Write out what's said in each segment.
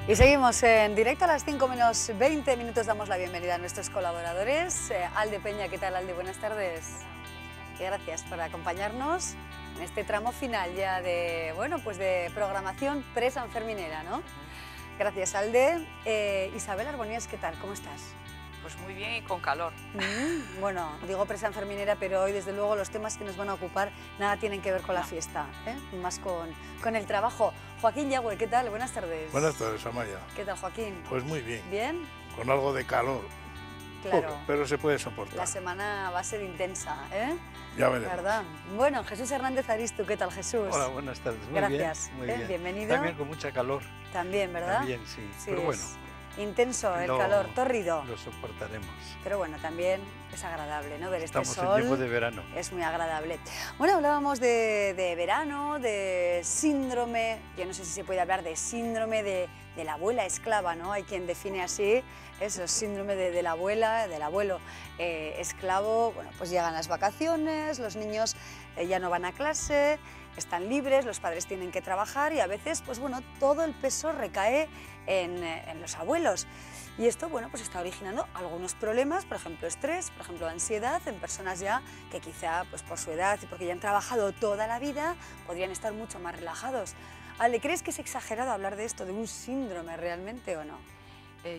Y seguimos en directo a las 5 menos 20 minutos. Damos la bienvenida a nuestros colaboradores. Alde Peña, ¿qué tal, Alde? Buenas tardes. Y gracias por acompañarnos en este tramo final ya de, bueno, pues de programación pre-sanferminera, ¿no? Gracias, Alde. Isabel Arbonías, ¿qué tal? ¿Cómo estás? Pues muy bien y con calor. Bueno, digo pre-sanferminera, pero hoy desde luego los temas que nos van a ocupar nada tienen que ver con la fiesta, más con el trabajo. Joaquín Yagüe, ¿qué tal? Buenas tardes. Buenas tardes, Amaya. ¿Qué tal, Joaquín? Pues muy bien. ¿Bien? Con algo de calor. Claro. Poco, pero se puede soportar. La semana va a ser intensa, ¿eh? Ya veremos. ¿Verdad? Bueno, Jesús Hernández Aristu, ¿qué tal, Jesús? Hola, buenas tardes. Muy Gracias. bien, muy bien. Bienvenido. También con mucha calor. También, ¿verdad? También, sí. Sí, pero bueno. Intenso el calor, tórrido. Lo soportaremos. Pero bueno, también es agradable, ¿no? Ver Estamos este sol. en tiempo de verano. Es muy agradable. Bueno, hablábamos de verano, de síndrome, yo no sé si se puede hablar de síndrome de la abuela esclava, ¿no? Hay quien define así, eso, síndrome de la abuela, del abuelo esclavo. Bueno, pues llegan las vacaciones, los niños ya no van a clase, están libres, los padres tienen que trabajar y a veces, pues bueno, todo el peso recae en los abuelos. Y esto, bueno, pues está originando algunos problemas, por ejemplo, estrés, por ejemplo, ansiedad, en personas ya que quizá, pues por su edad y porque ya han trabajado toda la vida, podrían estar mucho más relajados. Ale, ¿crees que es exagerado hablar de esto, de un síndrome realmente o no?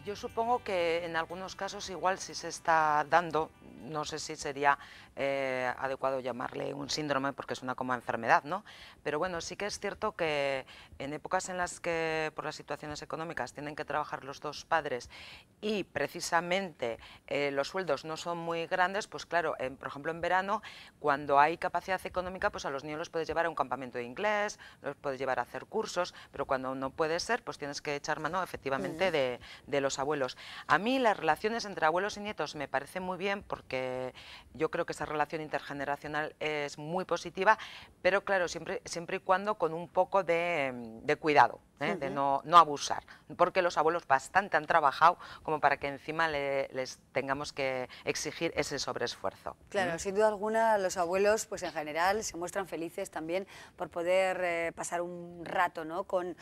Yo supongo que en algunos casos igual si se está dando, no sé si sería adecuado llamarle un síndrome porque es una como enfermedad, ¿no? Pero bueno, sí que es cierto que en épocas en las que por las situaciones económicas tienen que trabajar los dos padres y precisamente los sueldos no son muy grandes, pues claro, por ejemplo en verano, cuando hay capacidad económica, pues a los niños los puedes llevar a un campamento de inglés, los puedes llevar a hacer cursos, pero cuando no puede ser, pues tienes que echar mano efectivamente de los abuelos. A mí las relaciones entre abuelos y nietos me parecen muy bien porque yo creo que esa relación intergeneracional es muy positiva, pero claro, siempre y cuando con un poco de cuidado, de no abusar, porque los abuelos bastante han trabajado como para que encima les tengamos que exigir ese sobreesfuerzo. Claro, sin duda alguna los abuelos pues en general se muestran felices también por poder pasar un rato, ¿no? con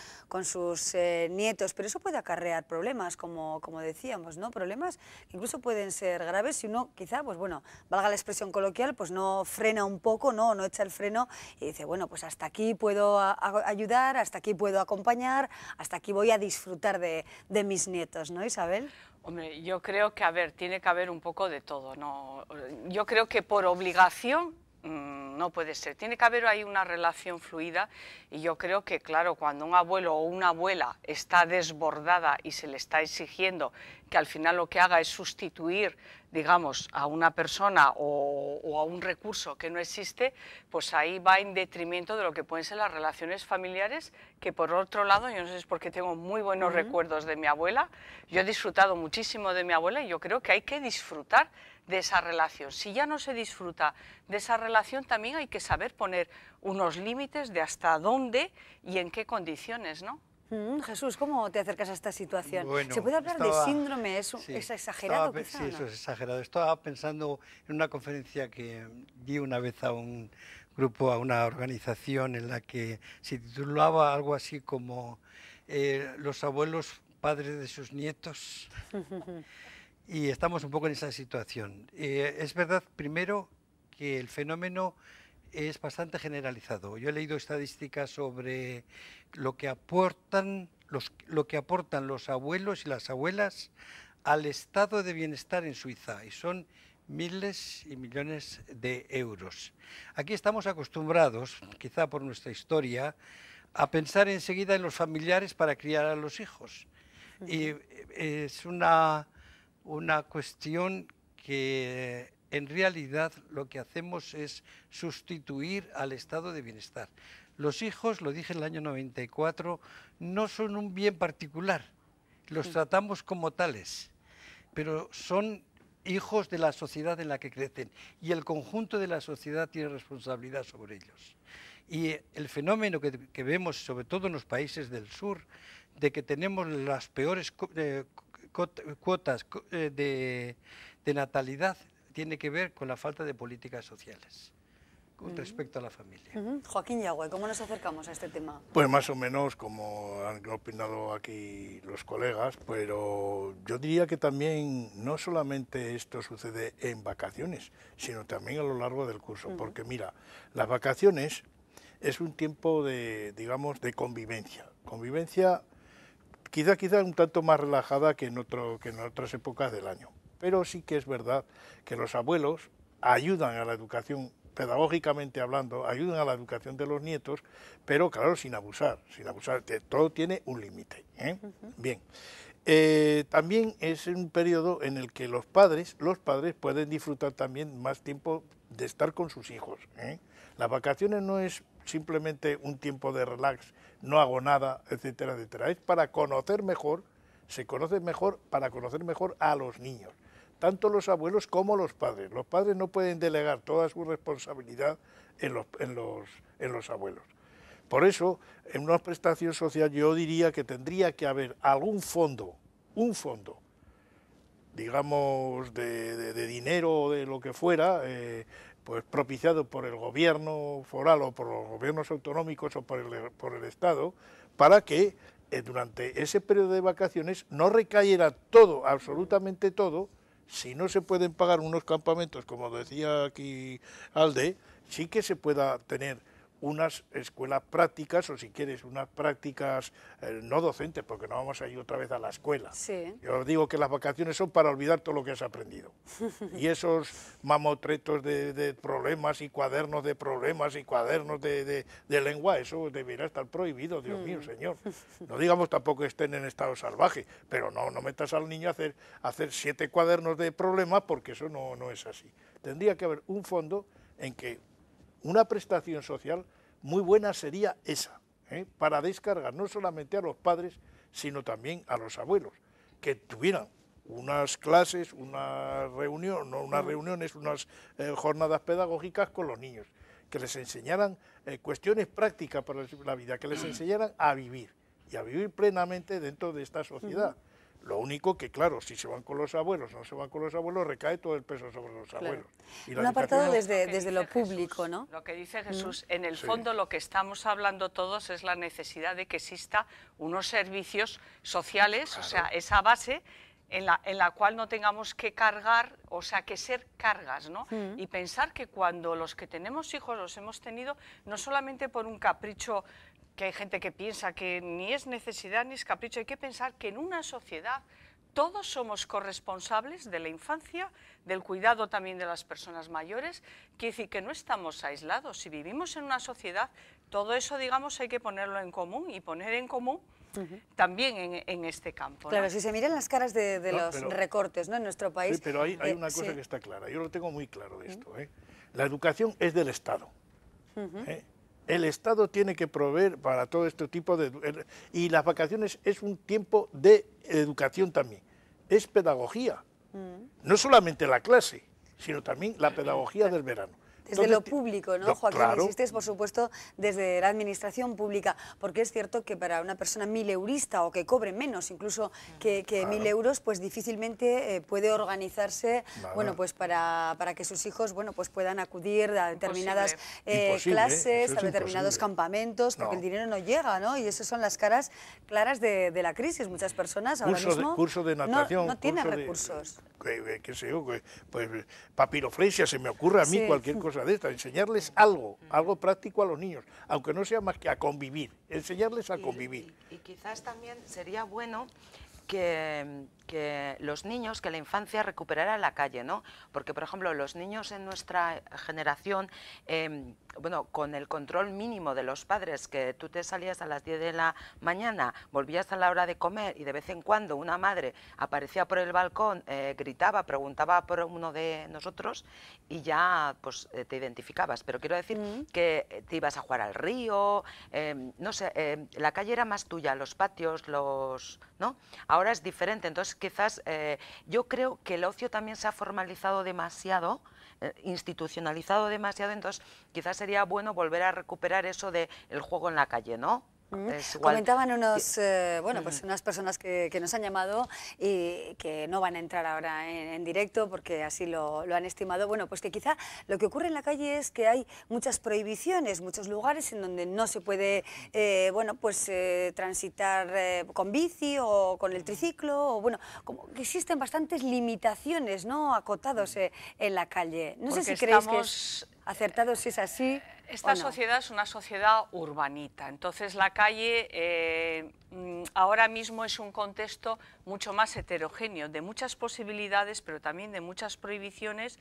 sus nietos, pero eso puede acarrear problemas, como decíamos, ¿no? Problemas que incluso pueden ser graves si uno quizá, pues bueno, valga la expresión coloquial, pues no frena un poco, no echa el freno y dice, bueno, pues hasta aquí puedo ayudar, hasta aquí puedo acompañar, hasta aquí voy a disfrutar de mis nietos, ¿no, Isabel? Hombre, yo creo que, a ver, tiene que haber un poco de todo, ¿no? Yo creo que por obligación no puede ser, tiene que haber ahí una relación fluida y yo creo que, claro, cuando un abuelo o una abuela está desbordada y se le está exigiendo que al final lo que haga es sustituir, digamos, a una persona o a un recurso que no existe, pues ahí va en detrimento de lo que pueden ser las relaciones familiares, que por otro lado, yo no sé si es porque tengo muy buenos recuerdos de mi abuela, yo he disfrutado muchísimo de mi abuela y yo creo que hay que disfrutar de esa relación. Si ya no se disfruta de esa relación, también hay que saber poner unos límites de hasta dónde y en qué condiciones, ¿no? Jesús, ¿cómo te acercas a esta situación? Bueno, ¿Se puede hablar de síndrome? ¿Es exagerado quizá? Sí, eso es exagerado. Estaba pensando en una conferencia que di una vez a un grupo, a una organización en la que se titulaba algo así como los abuelos padres de sus nietos. Y estamos un poco en esa situación. Es verdad, primero, que el fenómeno es bastante generalizado. Yo he leído estadísticas sobre lo que aportan los abuelos y las abuelas al estado de bienestar en Suiza, y son miles y millones de euros. Aquí estamos acostumbrados, quizá por nuestra historia, a pensar enseguida en los familiares para criar a los hijos. Y es una cuestión que en realidad lo que hacemos es sustituir al estado de bienestar. Los hijos, lo dije en el año 94, no son un bien particular, los tratamos como tales, pero son hijos de la sociedad en la que crecen y el conjunto de la sociedad tiene responsabilidad sobre ellos. Y el fenómeno que vemos, sobre todo en los países del sur, de que tenemos las peores cuotas de natalidad, tiene que ver con la falta de políticas sociales. con respecto a la familia. Joaquín Yagüe, ¿cómo nos acercamos a este tema? Pues más o menos como han opinado aquí los colegas, pero yo diría que también no solamente esto sucede en vacaciones, sino también a lo largo del curso, porque mira, las vacaciones es un tiempo de, digamos, de convivencia. Convivencia quizá un tanto más relajada que en otras épocas del año. Pero sí que es verdad que los abuelos ayudan a la educación, pedagógicamente hablando, ayudan a la educación de los nietos, pero claro, sin abusar, todo tiene un límite. Bien. También es un periodo en el que los padres pueden disfrutar también más tiempo de estar con sus hijos. Las vacaciones no es simplemente un tiempo de relax, no hago nada, etcétera, etcétera. Es para conocer mejor, se conoce mejor, para conocer mejor a los niños, tanto los abuelos como los padres. Los padres no pueden delegar toda su responsabilidad en los abuelos. Por eso, en una prestación social yo diría que tendría que haber algún fondo, un fondo, digamos, de dinero o de lo que fuera, pues propiciado por el gobierno foral o por los gobiernos autonómicos o por el Estado, para que durante ese periodo de vacaciones no recayera todo, absolutamente todo. Si no se pueden pagar unos campamentos, como decía aquí Alde, sí que se pueda tener unas escuelas prácticas, o si quieres, unas prácticas no docentes, porque no vamos a ir otra vez a la escuela. Sí. Yo os digo que las vacaciones son para olvidar todo lo que has aprendido. Y esos mamotretos de problemas y cuadernos de problemas y cuadernos de lengua, eso debería estar prohibido, Dios mío, señor. No digamos tampoco que estén en estado salvaje, pero no metas al niño a hacer 7 cuadernos de problemas, porque eso no es así. Tendría que haber un fondo en que una prestación social muy buena sería esa, para descargar no solamente a los padres, sino también a los abuelos, que tuvieran unas clases, unas reuniones, unas jornadas pedagógicas con los niños, que les enseñaran cuestiones prácticas para la vida, que les enseñaran a vivir, y a vivir plenamente dentro de esta sociedad. Lo único que, claro, si se van con los abuelos o no se van con los abuelos, recae todo el peso sobre los abuelos. Y un apartado desde lo Jesús, público, ¿no? Lo que dice Jesús, en el fondo lo que estamos hablando todos es la necesidad de que exista unos servicios sociales, claro. O sea, esa base en la cual no tengamos que cargar, o sea, que ser cargas, ¿no? Y pensar que cuando los que tenemos hijos los hemos tenido, no solamente por un capricho, que hay gente que piensa que ni es necesidad ni es capricho, hay que pensar que en una sociedad todos somos corresponsables de la infancia, del cuidado también de las personas mayores, quiere decir que no estamos aislados. Si vivimos en una sociedad, todo eso, digamos, hay que ponerlo en común y poner en común también en este campo, ¿no? Claro, si se miran las caras de los recortes, ¿no?, en nuestro país... Sí, pero hay una cosa que está clara, yo lo tengo muy claro de esto. La educación es del Estado. El Estado tiene que proveer para todo este tipo de... Y las vacaciones es un tiempo de educación también, es pedagogía. No solamente la clase, sino también la pedagogía del verano. Desde lo público, ¿no, Joaquín? Claro. Insistes, por supuesto, desde la administración pública, porque es cierto que para una persona mileurista o que cobre menos incluso que 1.000 euros, pues difícilmente puede organizarse, bueno, pues para que sus hijos, bueno, pues puedan acudir a determinadas clases, a determinados campamentos, porque el dinero no llega, ¿no? Y esas son las caras claras de la crisis. Muchas personas ahora mismo curso de natación, no tienen recursos. Qué sé yo, pues papiroflexia, se me ocurre a mí cualquier cosa de esta, enseñarles algo práctico a los niños, aunque no sea más que a convivir, enseñarles a convivir. Y quizás también sería bueno que los niños, que la infancia recuperara la calle, ¿no? Porque, por ejemplo, los niños en nuestra generación, bueno, con el control mínimo de los padres, que tú te salías a las 10 de la mañana, volvías a la hora de comer y de vez en cuando una madre aparecía por el balcón, gritaba, preguntaba por uno de nosotros y ya pues te identificabas. Pero quiero decir que te ibas a jugar al río, no sé, la calle era más tuya, los patios, ¿no? Ahora es diferente, entonces quizás yo creo que el ocio también se ha formalizado demasiado, institucionalizado demasiado, entonces quizás sería bueno volver a recuperar eso del juego en la calle, ¿no? Es igual. Comentaban unos, bueno, pues unas personas que nos han llamado y que no van a entrar ahora en directo porque así lo han estimado. Bueno, pues que quizá lo que ocurre en la calle es que hay muchas prohibiciones, muchos lugares en donde no se puede, bueno, pues transitar con bici o con el triciclo, o bueno, como que existen bastantes limitaciones, ¿no?, acotados en la calle. No sé si creéis que es acertado, si es así. Esta sociedad es una sociedad urbanita, entonces la calle ahora mismo es un contexto mucho más heterogéneo, de muchas posibilidades, pero también de muchas prohibiciones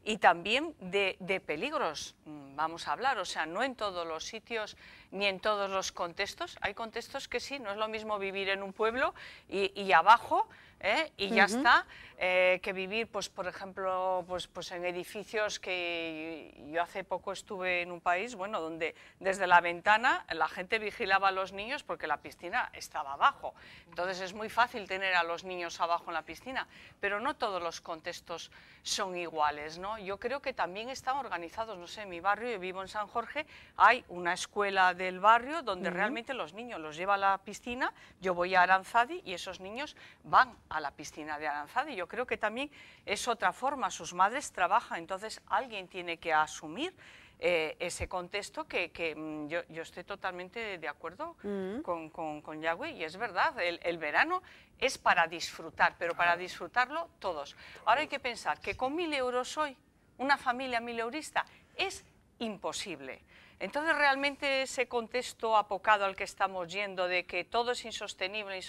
y también de peligros, vamos a hablar, o sea, no en todos los sitios ni en todos los contextos. Hay contextos que sí, no es lo mismo vivir en un pueblo y abajo, y ya está, que vivir, pues por ejemplo, pues en edificios que yo hace poco estuve en un país, bueno, donde desde la ventana la gente vigilaba a los niños porque la piscina estaba abajo. Entonces es muy fácil tener a los niños abajo en la piscina, pero no todos los contextos son iguales, ¿no? Yo creo que también están organizados, no sé, en mi barrio, yo vivo en San Jorge, hay una escuela del barrio donde realmente los niños los lleva a la piscina, yo voy a Aranzadi y esos niños van a la piscina de Aranzadi. Yo creo que también es otra forma, sus madres trabajan, entonces alguien tiene que asumir ese contexto que yo estoy totalmente de acuerdo con Yagüe, y es verdad, el verano es para disfrutar, pero para disfrutarlo todos. Ahora hay que pensar que con 1.000 euros hoy, una familia mileurista, es imposible. Entonces realmente ese contexto apocado al que estamos yendo de que todo es insostenible,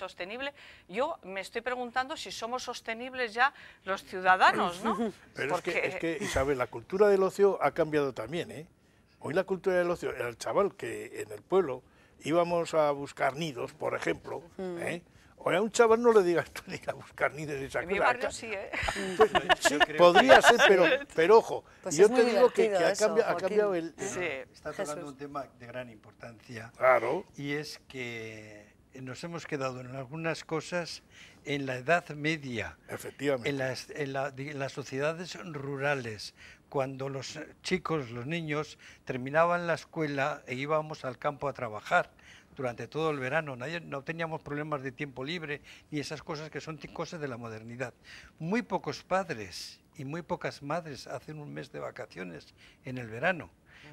yo me estoy preguntando si somos sostenibles ya los ciudadanos, ¿no? Pero porque... es que, Isabel, la cultura del ocio ha cambiado también, ¿eh? Hoy la cultura del ocio, el chaval que en el pueblo íbamos a buscar nidos, por ejemplo, hoy a un chaval no le digas tú ir a buscar nidos y en mi barrio sí, sí, podría ser, pero ojo, pues yo te digo que ha cambiado el... Sí. Está tocando un tema de gran importancia. Claro. Y es que nos hemos quedado en algunas cosas en la Edad Media, Efectivamente. en las sociedades rurales, cuando los chicos, los niños, terminaban la escuela e íbamos al campo a trabajar durante todo el verano. No teníamos problemas de tiempo libre ni esas cosas que son cosas de la modernidad. Muy pocos padres y muy pocas madres hacen un mes de vacaciones en el verano.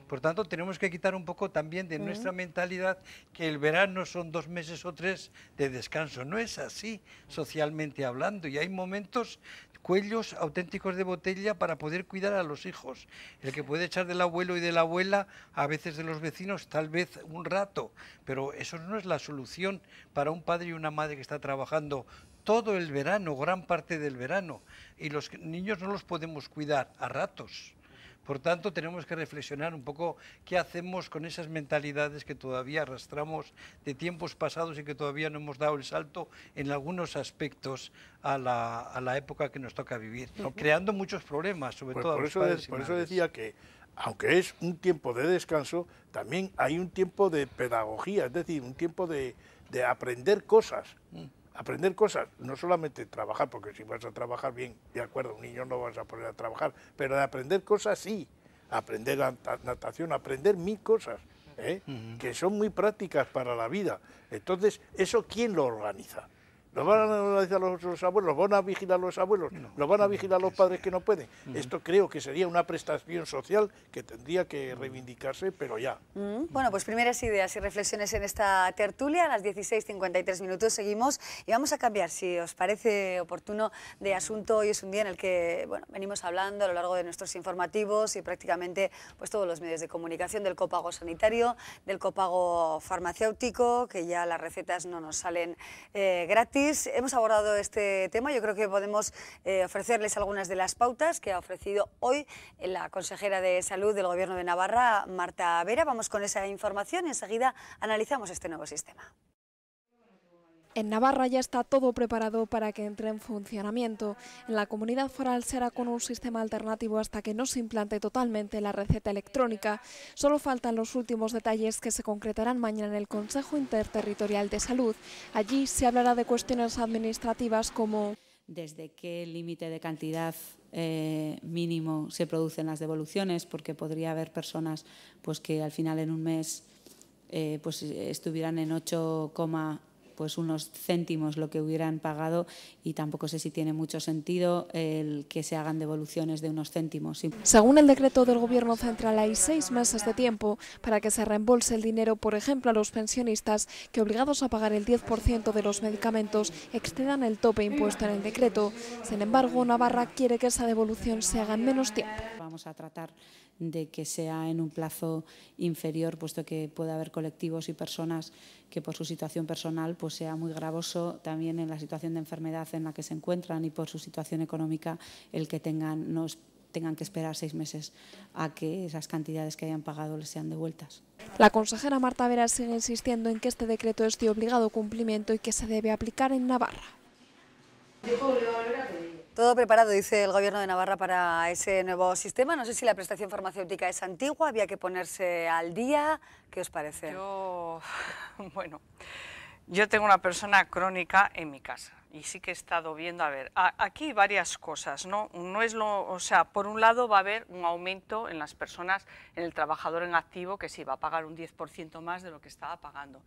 Por tanto, tenemos que quitar un poco también de nuestra mentalidad que el verano son 2 meses o 3 de descanso. No es así, socialmente hablando, y hay momentos, cuellos auténticos de botella para poder cuidar a los hijos. El que puede echar del abuelo y de la abuela, a veces de los vecinos, tal vez un rato, pero eso no es la solución para un padre y una madre que está trabajando todo el verano, gran parte del verano, y los niños no los podemos cuidar a ratos. Por tanto, tenemos que reflexionar un poco qué hacemos con esas mentalidades que todavía arrastramos de tiempos pasados y que todavía no hemos dado el salto en algunos aspectos a la época que nos toca vivir, creando muchos problemas, sobre todo a los padres y por eso madres. decía que, aunque es un tiempo de descanso, también hay un tiempo de pedagogía, es decir, un tiempo de aprender cosas. Aprender cosas, no solamente trabajar, porque si vas a trabajar bien, de acuerdo, un niño no vas a poner a trabajar, pero de aprender cosas sí, aprender natación, aprender 1000 cosas, que son muy prácticas para la vida. Entonces, ¿eso quién lo organiza? ¿Lo van a organizar los abuelos? ¿Lo van a vigilar los abuelos? No, ¿Lo van a vigilar los padres que no pueden? Esto creo que sería una prestación social que tendría que reivindicarse, pero ya. Bueno, pues primeras ideas y reflexiones en esta tertulia. A las 16:53 minutos seguimos y vamos a cambiar, si os parece oportuno, de asunto. Hoy es un día en el que venimos hablando a lo largo de nuestros informativos y prácticamente pues todos los medios de comunicación del copago sanitario, del copago farmacéutico, que ya las recetas no nos salen gratis. Hemos abordado este tema, yo creo que podemos ofrecerles algunas de las pautas que ha ofrecido hoy la consejera de Salud del Gobierno de Navarra, Marta Vera. Vamos con esa información y enseguida analizamos este nuevo sistema. En Navarra ya está todo preparado para que entre en funcionamiento. En la comunidad foral será con un sistema alternativo hasta que no se implante totalmente la receta electrónica. Solo faltan los últimos detalles que se concretarán mañana en el Consejo Interterritorial de Salud. Allí se hablará de cuestiones administrativas como desde qué límite de cantidad mínimo se producen las devoluciones, porque podría haber personas pues, que al final en un mes pues estuvieran en 8, pues unos céntimos lo que hubieran pagado, y tampoco sé si tiene mucho sentido el que se hagan devoluciones de unos céntimos. Según el decreto del Gobierno central, hay 6 meses de tiempo para que se reembolse el dinero, por ejemplo, a los pensionistas que, obligados a pagar el 10% de los medicamentos, excedan el tope impuesto en el decreto. Sin embargo, Navarra quiere que esa devolución se haga en menos tiempo. Vamos a tratar de que sea en un plazo inferior, puesto que puede haber colectivos y personas que por su situación personal pues sea muy gravoso, también en la situación de enfermedad en la que se encuentran y por su situación económica, el que tengan que esperar 6 meses a que esas cantidades que hayan pagado les sean devueltas. La consejera Marta Vera sigue insistiendo en que este decreto es de obligado cumplimiento y que se debe aplicar en Navarra. Todo preparado, dice el Gobierno de Navarra, para ese nuevo sistema. No sé si la prestación farmacéutica es antigua, había que ponerse al día. ¿Qué os parece? Bueno, yo tengo una persona crónica en mi casa y sí que he estado viendo, a ver, aquí hay varias cosas, ¿no? O sea, por un lado va a haber un aumento en las personas, en el trabajador en activo, que sí va a pagar un 10% más de lo que estaba pagando.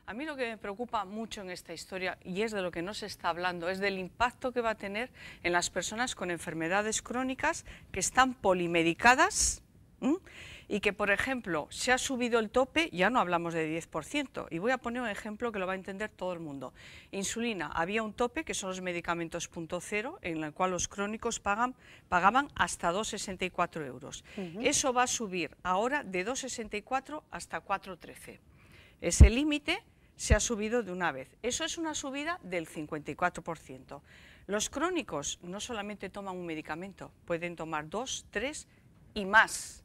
A mí lo que me preocupa mucho en esta historia, y es de lo que no se está hablando, es del impacto que va a tener en las personas con enfermedades crónicas que están polimedicadas, y que, por ejemplo, se ha subido el tope, ya no hablamos de 10%, y voy a poner un ejemplo que lo va a entender todo el mundo. Insulina, había un tope, que son los medicamentos punto cero, en el cual los crónicos pagaban hasta 2,64 euros. Eso va a subir ahora de 2,64 hasta 4,13. Ese límite se ha subido de una vez. Eso es una subida del 54%. Los crónicos no solamente toman un medicamento, pueden tomar 2, 3 y más.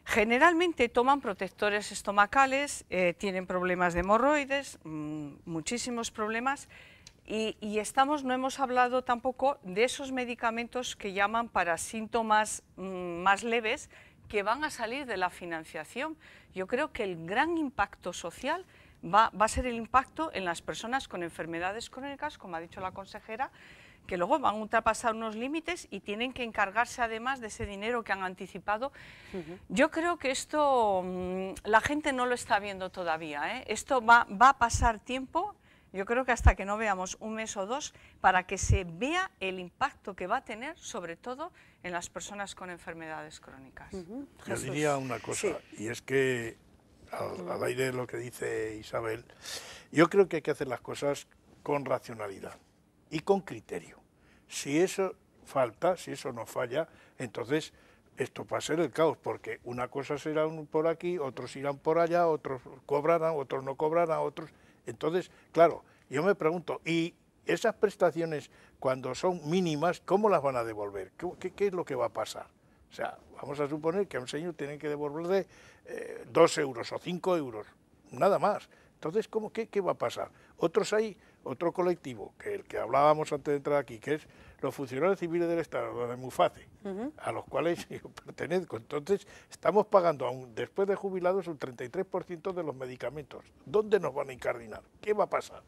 Generalmente toman protectores estomacales, tienen problemas de hemorroides, muchísimos problemas, y no hemos hablado tampoco de esos medicamentos que llaman para síntomas más leves, que van a salir de la financiación. Yo creo que el gran impacto social va a ser el impacto en las personas con enfermedades crónicas, como ha dicho la consejera, que luego van a ultrapasar unos límites y tienen que encargarse además de ese dinero que han anticipado. Yo creo que esto la gente no lo está viendo todavía, ¿eh? Esto va a pasar tiempo. Yo creo que hasta que no veamos un mes o dos, para que se vea el impacto que va a tener, sobre todo en las personas con enfermedades crónicas. Yo diría una cosa, y es que, al aire de lo que dice Isabel, yo creo que hay que hacer las cosas con racionalidad y con criterio. Si eso falta, si eso no falla, entonces esto va a ser el caos, porque una cosa será por aquí, otros irán por allá, otros cobrarán, otros no cobrarán, otros... Entonces, claro, yo me pregunto, ¿y esas prestaciones, cuando son mínimas, cómo las van a devolver? ¿Qué es lo que va a pasar? O sea, vamos a suponer que a un señor tienen que devolverle 2 euros o 5 euros, nada más. Entonces, ¿qué va a pasar? Otro colectivo, que el que hablábamos antes de entrar aquí, que es los funcionarios civiles del Estado, los de Muface, a los cuales yo pertenezco. Entonces, estamos pagando, aún después de jubilados, un 33% de los medicamentos. ¿Dónde nos van a incardinar? ¿Qué va a pasar?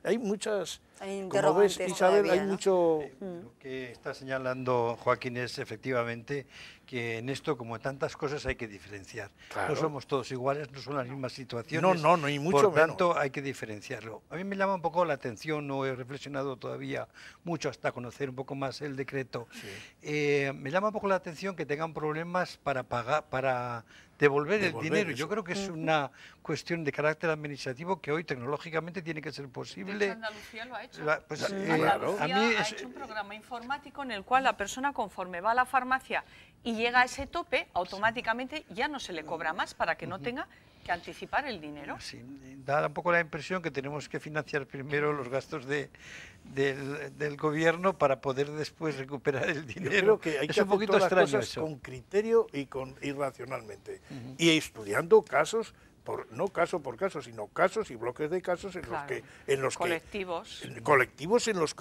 Hay muchas, como ves, Isabel, hay mucho... Lo que está señalando Joaquín es efectivamente que en esto, como en tantas cosas, hay que diferenciar. Claro. No somos todos iguales, no son las mismas situaciones. No, y mucho por tanto, menos. hay que diferenciarlo. A mí me llama un poco la atención, no he reflexionado todavía mucho hasta conocer un poco más el decreto. Sí. Me llama un poco la atención que tengan problemas para pagar, para devolver el dinero. Yo creo que es una cuestión de carácter administrativo que hoy tecnológicamente tiene que ser posible. De hecho, Andalucía lo ha hecho. Andalucía ha hecho un programa informático en el cual la persona, conforme va a la farmacia y llega a ese tope, automáticamente ya no se le cobra más para que no tenga que anticipar el dinero. Sí, da un poco la impresión que tenemos que financiar primero los gastos del gobierno para poder después recuperar el dinero. Yo creo que hay que un poquito hacer todas extraño las cosas eso. con criterio y racionalmente. Y estudiando casos, no caso por caso, sino casos y bloques de casos en los colectivos en los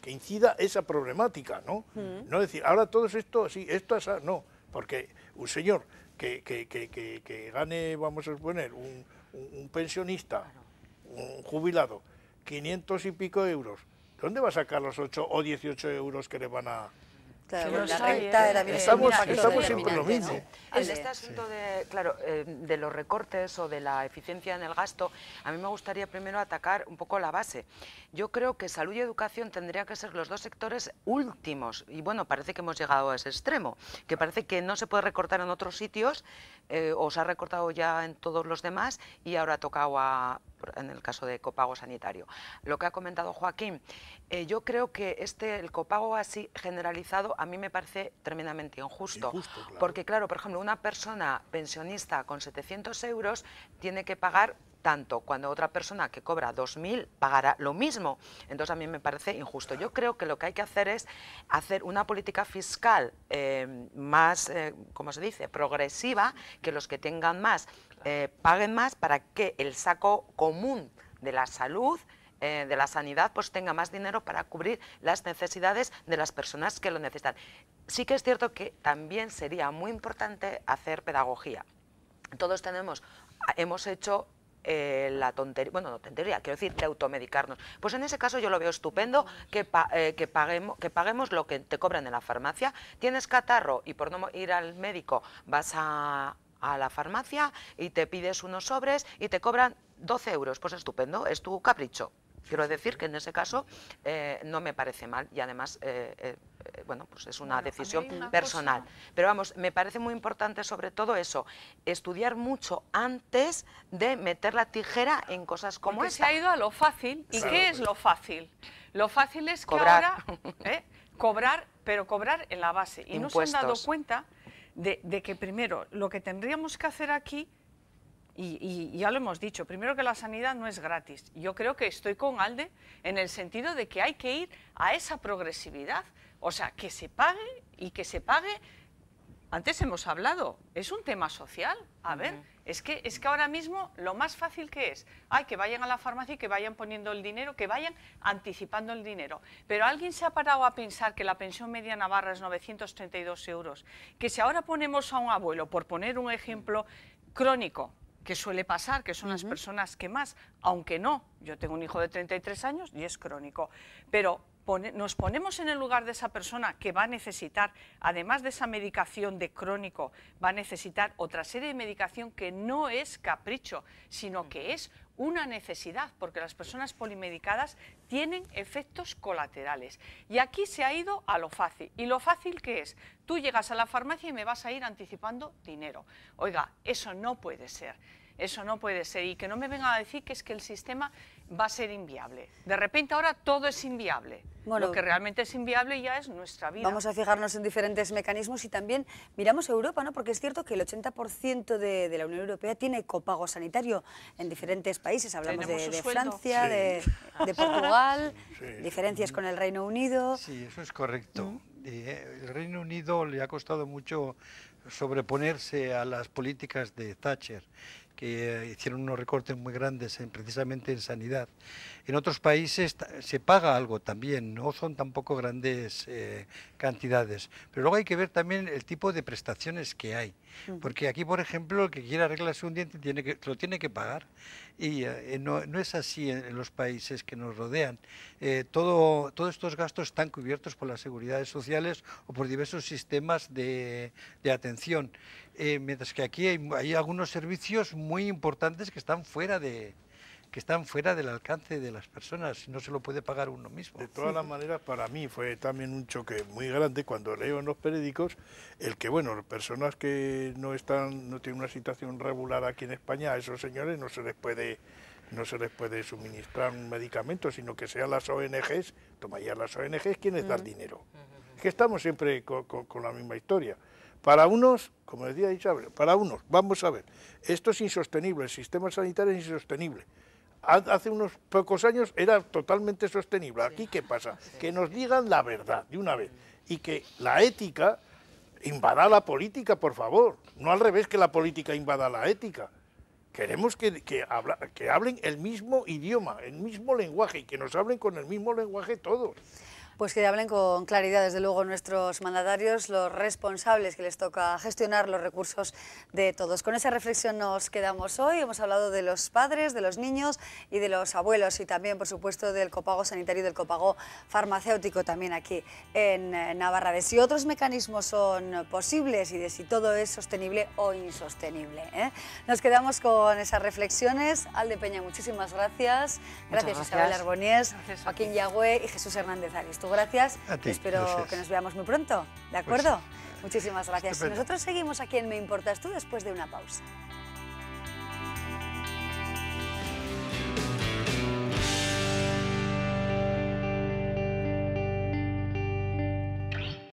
que incida esa problemática, ¿no? No decir, ahora todo es esto así, esto así, no, porque un señor que gane, vamos a suponer, un pensionista, un jubilado, 500 y pico euros, ¿dónde va a sacar los 8 o 18 euros que le van a Claro, Que la los hay, renta ¿eh? era bien Estamos factor siempre lo determinante, mismo. ¿no? En este asunto de, claro, de los recortes o de la eficiencia en el gasto, a mí me gustaría primero atacar un poco la base. Yo creo que salud y educación tendrían que ser los dos sectores últimos, y bueno, parece que hemos llegado a ese extremo, que parece que no se puede recortar en otros sitios, o se ha recortado ya en todos los demás, y ahora ha tocado en el caso de copago sanitario. Lo que ha comentado Joaquín, yo creo que el copago así generalizado a mí me parece tremendamente injusto. Claro. Porque claro, por ejemplo, una persona pensionista con 700 euros tiene que pagar tanto, cuando otra persona que cobra 2.000 pagará lo mismo. Entonces a mí me parece injusto. Yo creo que lo que hay que hacer es hacer una política fiscal más, ¿cómo se dice?, progresiva, que los que tengan más paguen más, para que el saco común de la salud, de la sanidad, pues tenga más dinero para cubrir las necesidades de las personas que lo necesitan. Sí que es cierto que también sería muy importante hacer pedagogía. Todos hemos hecho la tontería, bueno, no tontería, quiero decir, de automedicarnos. Pues en ese caso yo lo veo estupendo que paguemos lo que te cobran en la farmacia. Tienes catarro y por no ir al médico vas a la farmacia y te pides unos sobres y te cobran 12 euros, pues estupendo, es tu capricho. Quiero decir que en ese caso no me parece mal y además, bueno, pues es una decisión personal. Pero vamos, me parece muy importante sobre todo eso, estudiar mucho antes de meter la tijera en cosas como Porque esta. se ha ido a lo fácil. ¿Y Claro, qué es lo fácil? Lo fácil es que Cobrar. ahora, cobrar, pero cobrar en la base. Y no se han dado Impuestos. cuenta de que primero lo que tendríamos que hacer aquí, y ya lo hemos dicho, primero que la sanidad no es gratis. Yo creo que estoy con Alde en el sentido de que hay que ir a esa progresividad. O sea, que se pague y que se pague. Antes hemos hablado, es un tema social. A ver, es que ahora mismo lo más fácil que es, que vayan a la farmacia y que vayan poniendo el dinero, que vayan anticipando el dinero. Pero alguien se ha parado a pensar que la pensión media navarra es 932 euros, que si ahora ponemos a un abuelo, por poner un ejemplo crónico, que suele pasar, que son las personas que más, aunque no, yo tengo un hijo de 33 años y es crónico, pero nos ponemos en el lugar de esa persona que va a necesitar, además de esa medicación de crónico, va a necesitar otra serie de medicación que no es capricho, sino que es una necesidad, porque las personas polimedicadas tienen efectos colaterales. Y aquí se ha ido a lo fácil. ¿Y lo fácil qué es? Tú llegas a la farmacia y me vas a ir anticipando dinero. Oiga, eso no puede ser. Eso no puede ser. Y que no me vengan a decir que es que el sistema va a ser inviable. De repente ahora todo es inviable. Bueno, lo que realmente es inviable ya es nuestra vida. Vamos a fijarnos en diferentes mecanismos y también miramos a Europa, ¿no? Porque es cierto que el 80% de la Unión Europea tiene copago sanitario en diferentes países. Hablamos de Francia, de Portugal, diferencias con el Reino Unido. Sí, eso es correcto. El Reino Unido le ha costado mucho sobreponerse a las políticas de Thatcher, que hicieron unos recortes muy grandes precisamente en sanidad. En otros países se paga algo también, no son tampoco grandes cantidades, pero luego hay que ver también el tipo de prestaciones que hay, porque aquí, por ejemplo, el que quiera arreglarse un diente lo tiene que pagar, y no es así en los países que nos rodean. Todos estos gastos están cubiertos por las seguridades sociales o por diversos sistemas de atención, mientras que aquí hay algunos servicios muy importantes que están fuera del alcance de las personas, no se lo puede pagar uno mismo. De todas las maneras, para mí fue también un choque muy grande cuando leo en los periódicos el que, bueno, personas que no tienen una situación regular aquí en España, a esos señores no se les puede suministrar un medicamento, sino que sean las ONGs, toma ya las ONGs quienes dan dinero. Es que estamos siempre con la misma historia. Para unos, como decía Isabel, para unos, vamos a ver, esto es insostenible, el sistema sanitario es insostenible. Hace unos pocos años era totalmente sostenible. Aquí, ¿qué pasa? Que nos digan la verdad de una vez y que la ética invada la política, por favor. No al revés, que la política invada la ética. Queremos que hablen el mismo idioma, el mismo lenguaje y que nos hablen con el mismo lenguaje todos. Pues que hablen con claridad, desde luego, nuestros mandatarios, los responsables que les toca gestionar los recursos de todos. Con esa reflexión nos quedamos hoy. Hemos hablado de los padres, de los niños y de los abuelos, y también, por supuesto, del copago sanitario y del copago farmacéutico también aquí en Navarra, de si otros mecanismos son posibles y de si todo es sostenible o insostenible, ¿eh? Nos quedamos con esas reflexiones. Alde Peña, muchísimas gracias. Gracias Isabel Arboniés, Joaquín Yagüe y Jesús Hernández Aristo. Gracias. Espero que nos veamos muy pronto. ¿De acuerdo? Muchísimas gracias. Nosotros seguimos aquí en Me Importas Tú después de una pausa.